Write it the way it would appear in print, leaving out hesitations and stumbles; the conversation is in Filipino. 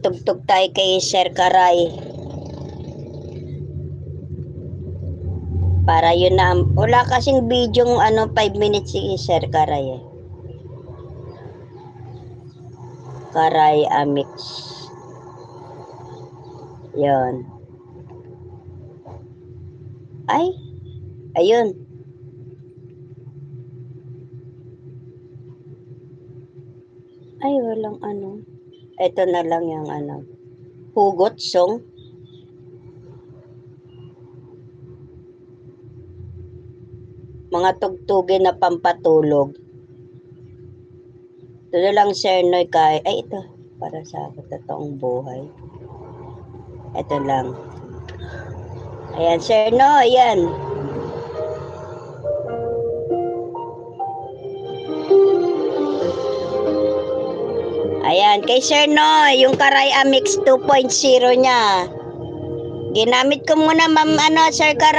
Tugtog tayo kay Sir Karay. Para yun na, wala kasing video 5 minutes si Sir Karay eh. Karay Amix. Yon. Ay, ayun. Ay, walang Ito na lang yung Hugot song. Mga tugtugin na pampatulog. Ito na lang, Sir Noy, kay... Ay, ito. Para sa totoong buhay. Ito lang. Ayan, Sir Noy, ayan. Ayan, kay Sir Noy, yung Karay Amix 2.0 niya. Ginamit ko muna, Sir Karay.